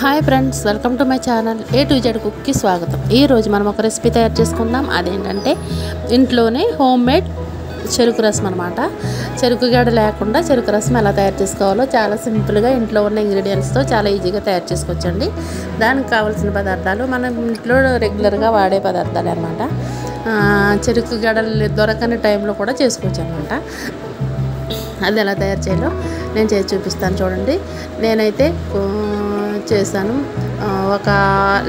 Hi friends, welcome to my channel A to Z కుక్కి స్వాగతం. ఈరోజు మనం ఒక రెసిపీ తయారు చేసుకుందాం. అదేంటంటే ఇంట్లోనే హోమ్ మేడ్ చెరుకు రసం అనమాట. చెరుకు గడ లేకుండా చెరుకు రసం ఎలా తయారు చేసుకోవాలో చాలా సింపుల్గా ఇంట్లో ఉన్న ఇంగ్రీడియంట్స్తో చాలా ఈజీగా తయారు చేసుకోవచ్చండి. దానికి కావాల్సిన పదార్థాలు మనం ఇంట్లో రెగ్యులర్గా వాడే పదార్థాలు అనమాట. చెరుకు గడలు దొరకని టైంలో కూడా చేసుకోవచ్చు అనమాట. అది ఎలా తయారు చేయాలో నేను చేసి చూపిస్తాను. చూడండి, నేనైతే చేశాను, 1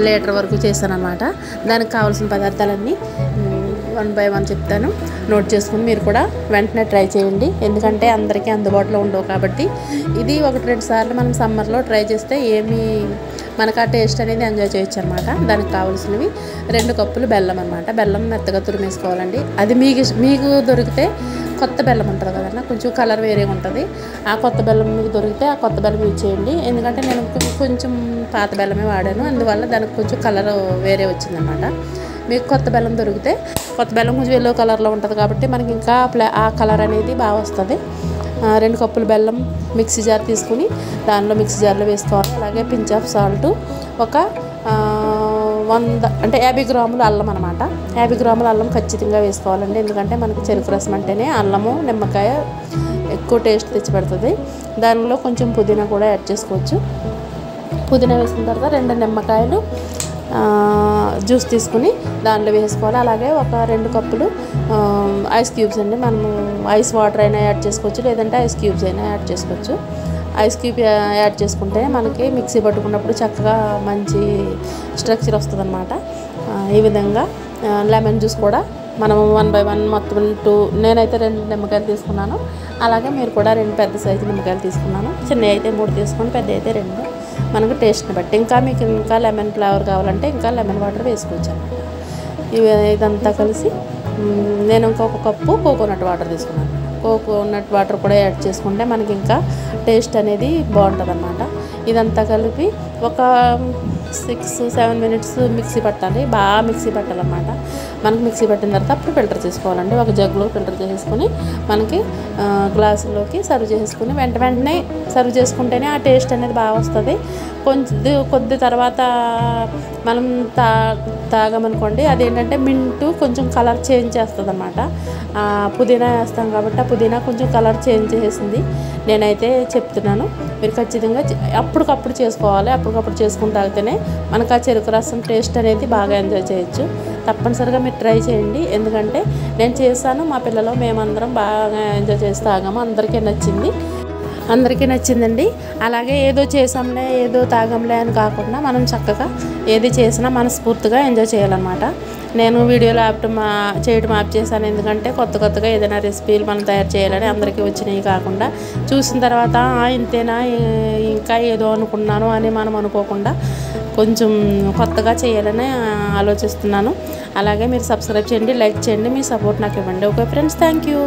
లీటర్ వరకు చేశాను అనమాట. దానికి కావాల్సిన పదార్థాలన్నీ 1 బై 1 చెప్తాను, నోట్ చేసుకుని మీరు కూడా వెంటనే ట్రై చేయండి. ఎందుకంటే అందరికీ అందుబాటులో ఉండవు కాబట్టి ఇది 1-2 సార్లు మనం సమ్మర్లో ట్రై చేస్తే మనకు ఆ టేస్ట్ అనేది ఎంజాయ్ చేయొచ్చు అనమాట. దానికి కావాల్సినవి 2 కప్పులు బెల్లం అనమాట. బెల్లం మెత్తగా తురిమేసుకోవాలండి. అది మీకు దొరికితే కొత్త బెల్లం ఉంటుంది కదన్నా, కొంచెం కలర్ వేరే ఉంటుంది. ఆ కొత్త బెల్లం మీకు దొరికితే ఆ కొత్త బెల్లం యూజ్ చేయండి. ఎందుకంటే నేను కొంచెం పాత బెల్లమే వాడాను, అందువల్ల దానికి కొంచెం కలర్ వేరే వచ్చిందనమాట. మీకు కొత్త బెల్లం దొరికితే, కొత్త బెల్లం కొంచెం ఎల్లో కలర్లో ఉంటుంది కాబట్టి మనకి ఇంకా ఆ కలర్ అనేది బాగా వస్తుంది. 2 కప్పులు బెల్లం మిక్సీ జార్ తీసుకుని దానిలో మిక్సీ జార్లో వేసుకోవాలి. అలాగే పించ్ ఆఫ్ సాల్ట్, ఒక 50 గ్రాములు అల్లం అనమాట. 50 గ్రాముల అల్లం ఖచ్చితంగా వేసుకోవాలండి. ఎందుకంటే మనకి చెరుకు రసం అంటేనే అల్లము నిమ్మకాయ ఎక్కువ టేస్ట్ తెచ్చి పెడుతుంది. దానిలో కొంచెం పుదీనా కూడా యాడ్ చేసుకోవచ్చు. పుదీనా వేసిన తర్వాత 2 నిమ్మకాయలు జ్యూస్ తీసుకుని దానిలో వేసుకోవాలి. అలాగే ఒక 2 కప్పులు ఐస్ క్యూబ్స్ అండి. మనము ఐస్ వాటర్ అయినా యాడ్ చేసుకోవచ్చు, లేదంటే ఐస్ క్యూబ్స్ అయినా యాడ్ చేసుకోవచ్చు. ఐస్ క్యూబ్ యాడ్ చేసుకుంటే మనకి మిక్సీ పట్టుకున్నప్పుడు చక్కగా మంచి స్ట్రక్చర్ వస్తుంది అనమాట. ఈ విధంగా లెమన్ జ్యూస్ కూడా మనం 1 బై 1 మొత్తం నేనైతే 2 నిమ్మకాయలు తీసుకున్నాను. అలాగే మీరు కూడా 2 పెద్ద సైజు నిమ్మకాయలు తీసుకున్నాను. చిన్నవి అయితే 3 తీసుకొని, పెద్ద అయితే 2, మనకు టేస్ట్ని బట్టి. మీకు ఇంకా లెమన్ ఫ్లేవర్ కావాలంటే ఇంకా లెమన్ వాటర్ వేసుకోవచ్చు అనమాట. ఇదంతా కలిసి నేను ఇంకొక కప్పు కోకోనట్ వాటర్ తీసుకున్నాను. కోకోనట్ వాటర్ కూడా యాడ్ చేసుకుంటే మనకి ఇంకా టేస్ట్ అనేది బాగుంటుంది అన్నమాట. ఇదంతా కలిపి ఒక 6-7 మినిట్స్ మిక్సీ పట్టాలి, బాగా మిక్సీ పట్టాలన్నమాట. మనకి మిక్సీ పట్టిన తర్వాత అప్పుడు ఫిల్టర్ చేసుకోవాలండి. ఒక జగ్లో ఫిల్టర్ చేసుకొని మనకి గ్లాసులోకి సర్వ్ చేసుకుని వెంటనే సర్వ్ చేసుకుంటేనే ఆ టేస్ట్ అనేది బాగా వస్తుంది. కొద్ది తర్వాత మనం తాగమనుకోండి, అదేంటంటే మింటు కొంచెం కలర్ చేంజ్ చేస్తుంది అన్నమాట. పుదీనా వేస్తాం కాబట్టి ఆ పుదీనా కొంచెం కలర్ చేంజ్ చేసేసింది. నేనైతే చెప్తున్నాను, మీరు ఖచ్చితంగా అప్పటికప్పుడు చేసుకోవాలి. అప్పటికప్పుడు చేసుకుని తాగితేనే మనకు ఆ చెరుకు రసం టేస్ట్ అనేది బాగా ఎంజాయ్ చేయొచ్చు. తప్పనిసరిగా మీరు ట్రై చేయండి. ఎందుకంటే నేను చేశాను, మా పిల్లలు మేమందరం బాగా ఎంజాయ్ చేసి తాగాము. అందరికీ నచ్చిందండి. అలాగే ఏదో చేసాంలే ఏదో తాగంలే అని కాకుండా మనం చక్కగా ఏది చేసినా మనస్ఫూర్తిగా ఎంజాయ్ చేయాలన్నమాట. నేను వీడియోలో చేయడం ఆప్ చేశాను. ఎందుకంటే కొత్తగా ఏదైనా రెసిపీలు మనం తయారు చేయాలని అందరికీ వచ్చినాయి కాకుండా చూసిన తర్వాత ఇంతేనా ఇంకా ఏదో అనుకున్నాను అని మనం అనుకోకుండా కొంచెం కొత్తగా చేయాలని ఆలోచిస్తున్నాను. అలాగే మీరు సబ్స్క్రైబ్ చేయండి, లైక్ చేయండి, మీ సపోర్ట్ నాకు ఇవ్వండి. Okay friends, thank you.